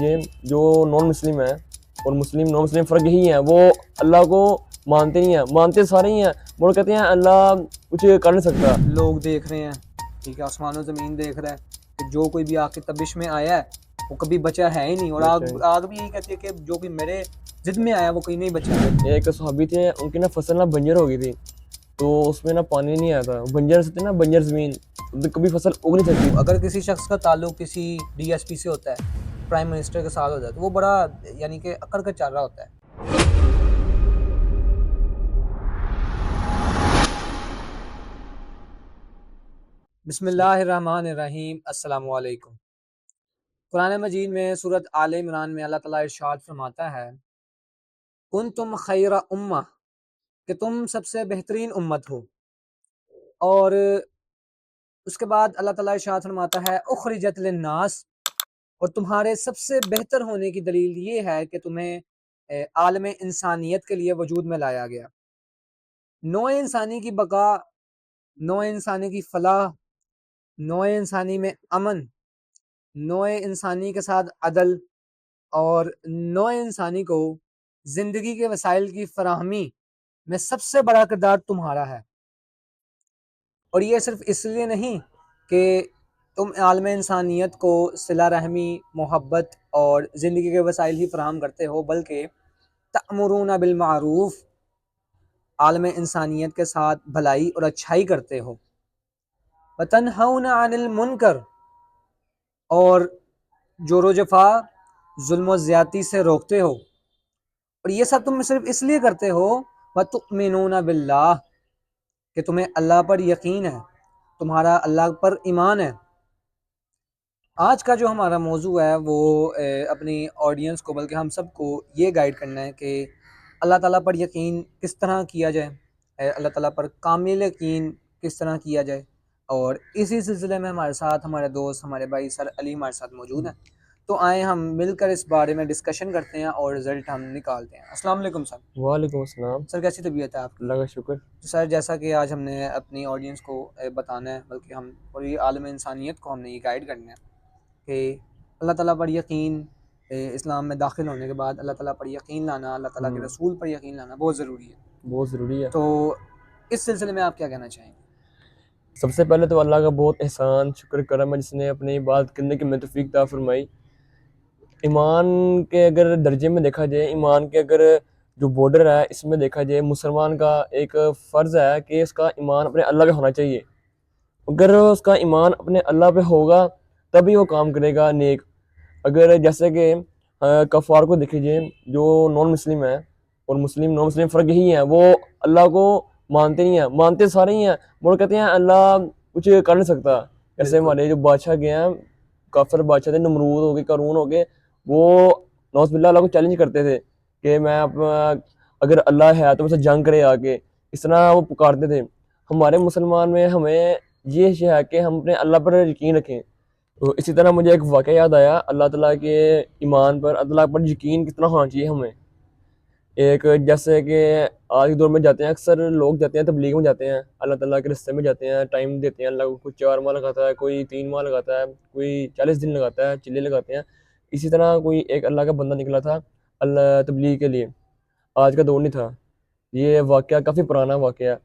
یہ جو نان مسلم ہے اور مسلم نان مسلم فرق یہی ہے، وہ اللہ کو مانتے نہیں ہیں، مانتے سارے ہی ہیں، وہ کہتے ہیں اللہ کچھ کر نہیں سکتا۔ لوگ دیکھ رہے ہیں، ٹھیک ہے، آسمان و زمین دیکھ رہا ہے کہ جو کوئی بھی آگ کی تبش میں آیا ہے وہ کبھی بچا ہے ہی نہیں، اور آگ بھی یہی کہتی ہے کہ جو کوئی میرے ضد میں آیا وہ کہیں نہیں بچا۔ ایک صحابی تھے، ان کی نا فصل نا بنجر ہو گئی تھی، تو اس میں نا پانی نہیں آیا تھا، بنجر سے نا بنجر زمین کبھی فصل اگ نہیں سکتی۔ اگر کسی شخص کا تعلق کسی ڈی ایس پی سے ہوتا ہے، پرائم منسٹر کے ساتھ ہوتا ہے، تو وہ بڑا یعنی کہ اکڑ کر چل رہا ہوتا ہے۔ بسم اللہ الرحمن الرحیم، السلام علیکم۔ قرآن مجید میں سورۃ آل عمران میں اللہ تعالیٰ ارشاد فرماتا ہے کنتم خیر امہ، کہ تم سب سے بہترین امت ہو، اور اس کے بعد اللہ تعالیٰ ارشاد فرماتا ہے اخرجت للناس، اور تمہارے سب سے بہتر ہونے کی دلیل یہ ہے کہ تمہیں عالم انسانیت کے لیے وجود میں لایا گیا۔ نوع انسانی کی بقا، نوع انسانی کی فلاح، نوع انسانی میں امن، نوع انسانی کے ساتھ عدل، اور نوع انسانی کو زندگی کے وسائل کی فراہمی میں سب سے بڑا کردار تمہارا ہے۔ اور یہ صرف اس لیے نہیں کہ تم عالم انسانیت کو صلہ رحمی، محبت اور زندگی کے وسائل ہی فراہم کرتے ہو، بلکہ تأمرون بالمعروف، عالم انسانیت کے ساتھ بھلائی اور اچھائی کرتے ہو، وتنہون عن المنکر، اور جور و جفا، ظلم و زیادتی سے روکتے ہو، اور یہ سب تم صرف اس لیے کرتے ہو وتؤمنون باللہ، کہ تمہیں اللہ پر یقین ہے، تمہارا اللہ پر ایمان ہے۔ آج کا جو ہمارا موضوع ہے وہ اپنی آڈینس کو، بلکہ ہم سب کو یہ گائیڈ کرنا ہے کہ اللہ تعالیٰ پر یقین کس طرح کیا جائے، اللہ تعالیٰ پر کامل یقین کس طرح کیا جائے، اور اسی سلسلے میں ہمارے ساتھ ہمارے دوست، ہمارے بھائی سر علی ہمارے ساتھ موجود ہیں، تو آئیں ہم مل کر اس بارے میں ڈسکشن کرتے ہیں اور رزلٹ ہم نکالتے ہیں۔ السلام علیکم سر۔ وعلیکم السلام۔ سر کیسی طبیعت ہے آپ کی؟ اللہ کا شکر۔ سر جیسا کہ آج ہم نے اپنی آڈینس کو بتانا ہے، بلکہ ہم پوری عالم انسانیت کو ہم نے یہ گائیڈ کرنا ہے کہ اللہ تعالیٰ پر یقین، اسلام میں داخل ہونے کے بعد اللہ تعالیٰ پر یقین لانا، اللہ تعالیٰ کے رسول پر یقین لانا بہت ضروری ہے، بہت ضروری ہے۔ تو اس سلسلے میں آپ کیا کہنا چاہیں گے؟ سب سے پہلے تو اللہ کا بہت احسان، شکر کرم ہے جس نے اپنی بات کرنے کی میں توفیق عطا فرمائی۔ ایمان کے اگر درجے میں دیکھا جائے، ایمان کے اگر جو بارڈر ہے اس میں دیکھا جائے، مسلمان کا ایک فرض ہے کہ اس کا ایمان اپنے اللہ پہ ہونا چاہیے۔ اگر اس کا ایمان اپنے اللہ پہ ہوگا تبھی وہ کام کرے گا نیک۔ اگر جیسے کہ کفار کو دیکھ لیجیے، جو نان مسلم ہے اور مسلم نان مسلم فرق یہی ہے، وہ اللہ کو مانتے نہیں ہیں، مانتے سارے ہی ہیں، وہ کہتے ہیں اللہ کچھ کر نہیں سکتا۔ جیسے ہمارے جو بادشاہ گئے ہیں، کافر بادشاہ تھے، نمرود ہو گئے، قارون ہو گئے، وہ نوز باللہ اللہ کو چیلنج کرتے تھے کہ میں اگر اللہ ہے تو مجھ سے جنگ کرے آ کے، اس طرح وہ پکارتے تھے۔ ہمارے مسلمان میں ہمیں یہ ہے کہ ہم اپنے اللہ پر یقین رکھیں۔ تو اسی طرح مجھے ایک واقعہ یاد آیا اللہ تعالیٰ کے ایمان پر، اللہ پر یقین کتنا ہونا چاہیے ہمیں۔ ایک جیسے کہ آج کے دور میں جاتے ہیں، اکثر لوگ جاتے ہیں تبلیغ میں جاتے ہیں، اللہ تعالیٰ کے رستے میں جاتے ہیں، ٹائم دیتے ہیں اللہ کو، کوئی 4 ماہ لگاتا ہے، کوئی 3 ماہ لگاتا ہے، کوئی 40 دن لگاتا ہے، چلے لگاتے ہیں۔ اسی طرح کوئی ایک اللہ کا بندہ نکلا تھا اللہ تبلیغ کے لیے، آج کا دور نہیں تھا، یہ واقعہ کافی پرانا واقعہ ہے۔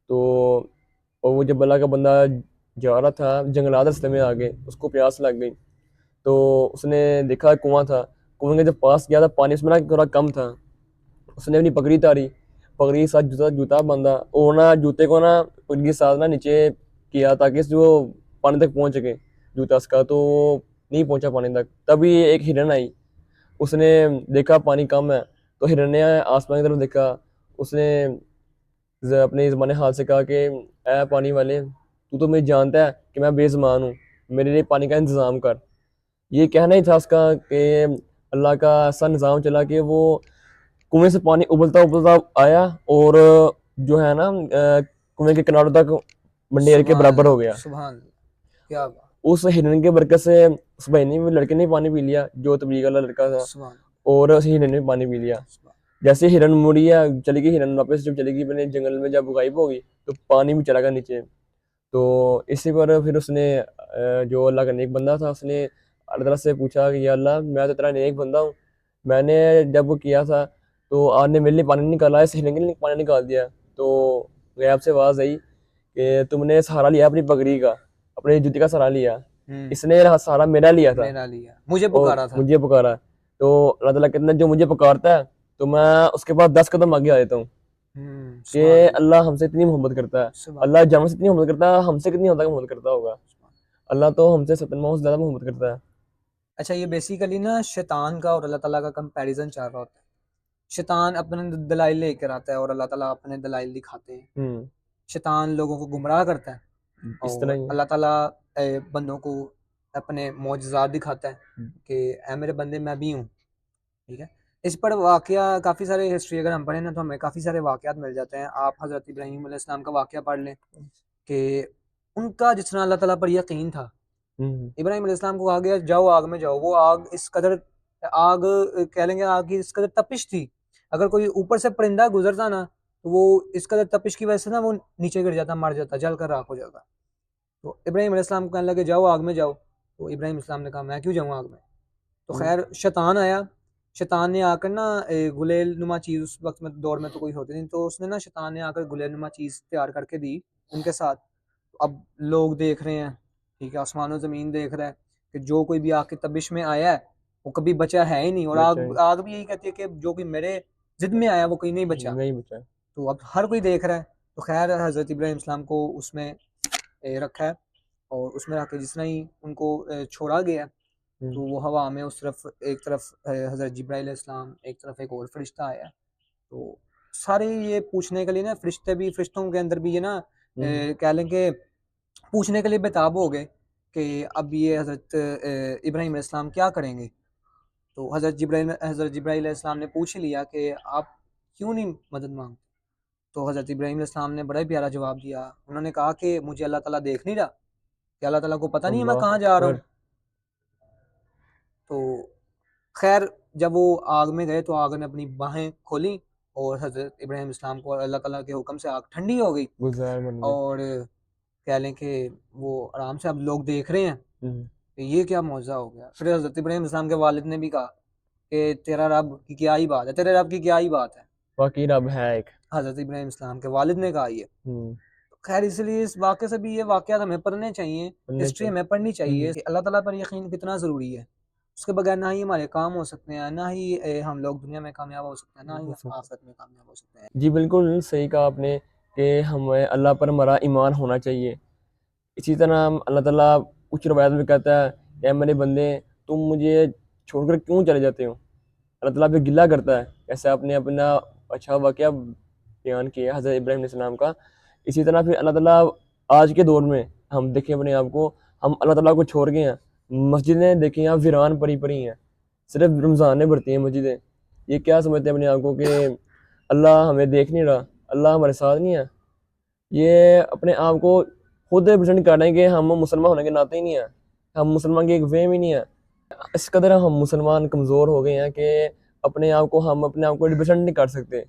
تو اور وہ جب اللہ کا بندہ جا رہا تھا، جنگلات رستے میں آگے، اس کو پیاس لگ گئی، تو اس نے دیکھا کنواں تھا، کنویں کے جب پاس گیا تھا، پانی اس میں نا تھوڑا کم تھا، اس نے اپنی پگڑی اتاری، پگڑی کے ساتھ جوتا باندھا، اور نا جوتے کو نا پگڑی کے ساتھ نا نیچے کیا تاکہ جو پانی تک پہنچ سکے جوتا اس کا، تو وہ نہیں پہنچا پانی تک۔ تبھی ایک ہرن آئی، اس نے دیکھا پانی کم ہے، تو ہرن نے آسمان کی طرف دیکھا، اس نے اپنے زبان حال سے کہا کہ اے پانی والے، تو مجھے جانتا ہے کہ میں بے زبان ہوں، میرے لیے پانی کا انتظام کر۔ یہ کہنا ہی تھا اس کا کہ اللہ کا ایسا نظام چلا کہ وہ کنویں سے پانی ابلتا ابلتا آیا، اور جو ہے نا کنویں کے کناروں تک منڈیر کے برابر ہو گیا۔ سبحان اللہ، کیا بات، اس ہرن کے برکت سے اس بھائی نے، لڑکے نے پانی پی لیا، جو تبلیغ والا لڑکا تھا، سبحان اور اس ہرن نے پانی پی لیا۔ اللہ۔ جیسے ہرن مڑی ہے، چلی گئی ہرن واپس، جب چلی گئی اپنے جنگل میں، جب غائب ہو گئی تو پانی بھی چلا گیا نیچے۔ تو اسی پر پھر اس نے جو اللہ کا نیک بندہ تھا، اس نے اللہ تعالیٰ سے پوچھا کہ یا اللہ میں تو تیرا نیک بندہ ہوں، میں نے جب وہ کیا تھا تو آپ نے میرے لیے پانی نکالا ہے، سہیلنے کے لیے پانی نکال دیا، تو غیب سے آواز آئی کہ تم نے سہارا لیا اپنی پگڑی کا، اپنی جوتی کا سہارا لیا، اس نے سہارا میرا لیا تھا میرا لیا، مجھے اور پکارا تھا۔ مجھے پکارا، تو اللہ تعالیٰ کہتے ہیں جو مجھے پکارتا ہے تو میں اس کے پاس 10 قدم آگے آ دیتا ہوں کہ سبحان اللہ، اللہ ہم سے اتنی محبت کرتا ہے، سبحان اللہ جب ہم سے اتنی محبت کرتا ہے ہم سے کتنی حد تک محبت کرتا ہوگا، اللہ تو ہم سے 70 سے زیادہ محبت کرتا ہے۔ اچھا یہ بیسیکلی نا شیطان کا اور اللہ تعالیٰ کا کمپیریزن چل رہا ہوتا ہے۔ شیطان اپنے دلائل لے کر آتا ہے اور اللہ تعالیٰ اپنے دلائل دکھاتے ہیں۔ شیطان لوگوں کو گمراہ کرتا ہے اس اور طرح ہی اللہ تعالیٰ بندوں کو اپنے معجزات دکھاتا ہے کہ اے میرے بندے میں بھی ہوں، ٹھیک ہے۔ اس پر واقعہ کافی سارے ہسٹری اگر ہم پڑھیں نا تو ہمیں کافی سارے واقعات مل جاتے ہیں۔ آپ حضرت ابراہیم علیہ السلام کا واقعہ پڑھ لیں کہ ان کا جس طرح اللہ تعالیٰ پر یقین تھا، ابراہیم علیہ السلام کو کہا گیا جاؤ آگ میں جاؤ، وہ آگ اس قدر آگ کہہ لیں گے آگ کی اس قدر تپش تھی، اگر کوئی اوپر سے پرندہ گزرتا نا تو وہ اس قدر تپش کی وجہ سے نا وہ نیچے گر جاتا، مر جاتا، جل کر راکھ ہو جاتا۔ تو ابراہیم علیہ السلام کو کہنے لگے جاؤ آگ میں جاؤ، تو ابراہیم علیہ السلام نے کہا میں کیوں جاؤں آگ میں؟ تو خیر شیطان آیا، شیطان نے آ کر نا گلیل نما چیز، اس وقت میں دور میں تو کوئی ہوتی نہیں، تو اس نے نا شیطان نے آ کر گلیل نما چیز تیار کر کے دی ان کے ساتھ۔ اب لوگ دیکھ رہے ہیں، ٹھیک ہے، آسمان و زمین دیکھ رہا ہے کہ جو کوئی بھی آگ کی تبش میں آیا ہے وہ کبھی بچا ہے ہی نہیں، اور آگ بھی یہی کہتی ہے کہ جو کوئی میرے ضد میں آیا وہ کہیں نہیں بچا، تو اب ہر کوئی دیکھ رہا ہے۔ تو خیر حضرت ابراہیم السلام کو اس میں رکھا ہے اور اس میں رکھ کے جس طرح ہی ان کو چھوڑا گیا تو وہ ہوا میں اس طرف ایک طرف حضرت جبرائیل علیہ السلام، ایک طرف ایک اور فرشتہ آیا، تو سارے یہ پوچھنے کے لیے نا فرشتے بھی، فرشتوں کے اندر بھی یہ نا کہہ لیں کہ پوچھنے کے لیے بےتاب ہو گئے کہ اب یہ حضرت ابراہیم علیہ السلام کیا کریں گے۔ تو حضرت جبرائیل علیہ السلام نے پوچھ لیا کہ آپ کیوں نہیں مدد مانگتے؟ تو حضرت ابراہیم علیہ السلام نے بڑا پیارا جواب دیا، انہوں نے کہا کہ مجھے اللہ تعالیٰ دیکھ نہیں رہا، کہ اللہ تعالیٰ کو پتہ نہیں ہے میں کہاں جا رہا ہوں؟ تو خیر جب وہ آگ میں گئے تو آگ نے اپنی باہیں کھولیں اور حضرت ابراہیم السلام کو اللہ تعالیٰ کے حکم سے آگ ٹھنڈی ہو گئی، اور کہہ لیں کہ وہ آرام سے اب لوگ دیکھ رہے ہیں کہ یہ کیا معجزہ ہو گیا۔ پھر حضرت ابراہیم السلام کے والد نے بھی کہا کہ تیرا رب کی کیا ہی بات ہے، تیرے رب کی کیا ہی بات ہے، واقعی رب ہے ایک، حضرت ابراہیم السلام کے والد نے کہا یہ۔ خیر اس لیے اس واقعے سے بھی یہ واقعات ہمیں پڑھنے چاہیے، ہسٹری ہمیں پڑھنی چاہیے کہ اللہ تعالیٰ پر یقین کتنا ضروری ہے، اس کے بغیر نہ ہی ہمارے کام ہو سکتے ہیں، نہ ہی ہم لوگ دنیا میں کامیاب ہو سکتے ہیں، نہ ہی آخرت میں کامیاب ہو سکتے ہیں۔ جی بالکل صحیح کہا آپ نے کہ ہمیں اللہ پر ہمارا ایمان ہونا چاہیے۔ اسی طرح اللہ تعالیٰ کچھ روایت میں کہتا ہے کہ اے میرے بندے تم مجھے چھوڑ کر کیوں چلے جاتے ہو، اللہ تعالیٰ پہ گلہ کرتا ہے، جیسے آپ نے اپنا اچھا واقعہ بیان کیا حضرت ابراہیم علیہ السلام کا۔ اسی طرح پھر اللہ تعالیٰ آج کے دور میں ہم دیکھیں اپنے آپ کو، ہم اللہ تعالیٰ کو چھوڑ گئے ہیں، مسجدیں دیکھیں آپ ویران پڑی پڑی ہیں، صرف رمضانیں بڑھتی ہیں مسجدیں، یہ کیا سمجھتے ہیں اپنے آپ کو کہ اللہ ہمیں دیکھ نہیں رہا، اللہ ہمارے ساتھ نہیں ہے؟ یہ اپنے آپ کو خود پریزنٹ کر رہے ہیں کہ ہم مسلمان ہونے کے ناطے ہی نہیں ہیں، ہم مسلمان کی ایک ویم ہی نہیں ہے۔ اس قدر ہم مسلمان کمزور ہو گئے ہیں کہ اپنے آپ کو ریپرزینٹ نہیں کر سکتے۔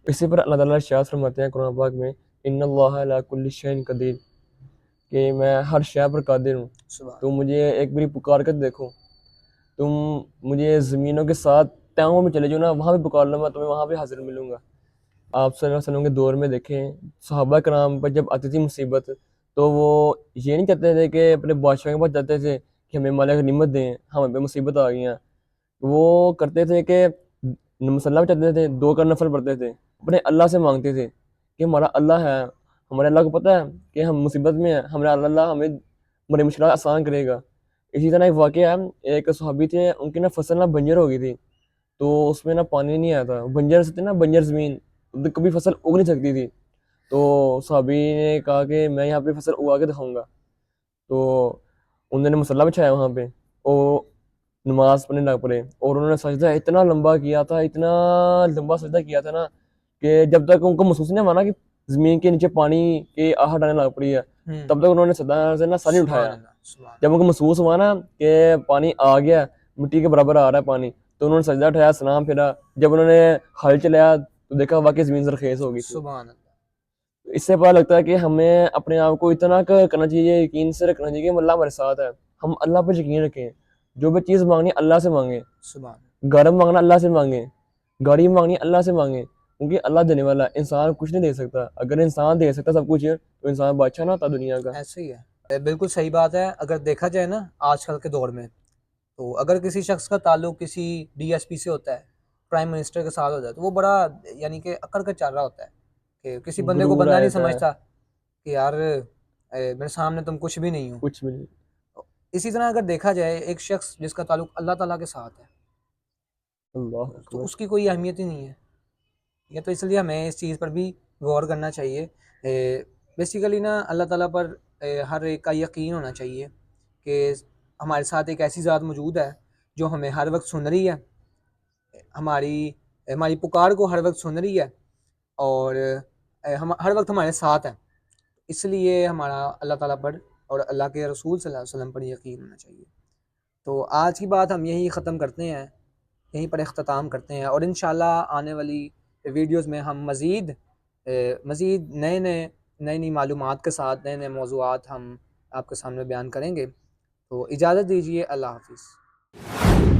اسی پر اللہ تعالیٰ ارشاد فرماتے ہیں قرآن پاک میں ان اللہ علی کل شیء قدیر، کہ میں ہر شے پر قادر ہوں، تم مجھے ایک باری پکار کر دیکھو، تم مجھے زمینوں کے ساتھ تہوں میں چلے جاؤ نا، وہاں بھی پکار لوں میں تمہیں، وہاں بھی حاضر ملوں گا۔ آپ صلی اللہ علیہ وسلم کے دور میں دیکھیں صحابہ کرام پر جب آتی تھی مصیبت تو وہ یہ نہیں کہتے تھے کہ اپنے بادشاہ کے پاس جاتے تھے کہ ہمیں مالک نعمت دیں، ہمیں پہ مصیبت آ گئی ہیں، وہ کرتے تھے کہ مسلح چلتے تھے، 2 کا نفل پڑھتے تھے، اپنے اللہ سے مانگتے تھے کہ ہمارا اللہ ہے، ہمارے اللہ کو پتہ ہے کہ ہم مصیبت میں ہیں، ہمارا اللہ ہمیں ہماری مشکلات آسان کرے گا۔ اسی طرح ایک واقعہ ہے، ایک صحابی تھے، ان کی نا فصل نا بنجر ہو گئی تھی، تو اس میں نا پانی نہیں آیا تھا، بنجر سے نا بنجر زمین، کبھی فصل اگ نہیں سکتی تھی، تو صحابی نے کہا کہ میں یہاں پہ فصل اگا کے دکھاؤں گا، تو انہوں نے مصلی بچھایا وہاں پہ، اور نماز پڑھنے لگ پڑے، اور انہوں نے سجدہ اتنا لمبا کیا تھا، اتنا لمبا سجدہ کیا تھا نا کہ جب تک ان کو محسوس نہیں ہوا نا کہ زمین کے نیچے پانی کی آہٹ آنے لگ پڑی ہے، تب تک انہوں نے سجدہ سے نا سر نہیں اٹھایا۔ جب ان کو محسوس ہوا نا کہ پانی آ گیا، مٹی کے برابر آ رہا ہے پانی، تو انہوں نے سجدہ اٹھایا، سلام پھیرا، جب انہوں نے ہل چلایا تو دیکھا واقعی زمین زرخیز ہو گئی تھی۔ اس سے پتہ لگتا ہے کہ ہمیں اپنے آپ کو اتنا کرنا چاہیے، یقین سے رکھنا چاہیے کہ اللہ ہمارے ساتھ ہے، ہم اللہ پر یقین رکھیں، جو بھی چیز مانگنی اللہ سے مانگیں، سبحان گھر مانگنا اللہ سے مانگیں، گاڑی مانگنی اللہ سے مانگیں، کیونکہ اللہ دینے والا ہے، انسان کچھ نہیں دے سکتا. اگر انسان دے سکتا سب کچھ تو انسان بادشاہ نہ ہوتا دنیا کا. ایسے ہی ہے. بالکل صحیح بات ہے. اگر دیکھا جائے نا آج کل کے دور میں، تو اگر کسی شخص کا تعلق کسی ڈی ایس پی سے ہوتا ہے، پرائم منسٹر کے ساتھ ہوتا ہے، تو وہ بڑا یعنی کہ اکڑ کر چل رہا ہوتا ہے کہ کسی بندے کو غرور بندہ آ نہیں جاتا ہے، سمجھتا کہ یار میرے سامنے تم کچھ بھی نہیں ہو. کچھ بھی نہیں. اسی طرح اگر دیکھا جائے ایک شخص جس کا تعلق اللہ تعالیٰ کے ساتھ ہے، اللہ تو اکبر. اس کی کوئی اہمیت ہی نہیں ہے. یہ تو اس لیے ہمیں اس چیز پر بھی غور کرنا چاہیے. بیسیکلی نا اللہ تعالیٰ پر ہر ایک کا یقین ہونا چاہیے کہ ہمارے ساتھ ایک ایسی ذات موجود ہے جو ہمیں ہر وقت سن رہی ہے، ہماری پکار کو ہر وقت سن رہی ہے، اور ہم ہر وقت ہمارے ساتھ ہے. اس لیے ہمارا اللہ تعالیٰ پر اور اللہ کے رسول صلی اللہ علیہ وسلم پر یقین ہونا چاہیے. تو آج کی بات ہم یہی ختم کرتے ہیں، یہیں پر اختتام کرتے ہیں، اور انشاءاللہ آنے والی ویڈیوز میں ہم مزید نئی معلومات کے ساتھ نئے نئے موضوعات ہم آپ کے سامنے بیان کریں گے. تو اجازت دیجیے. اللہ حافظ.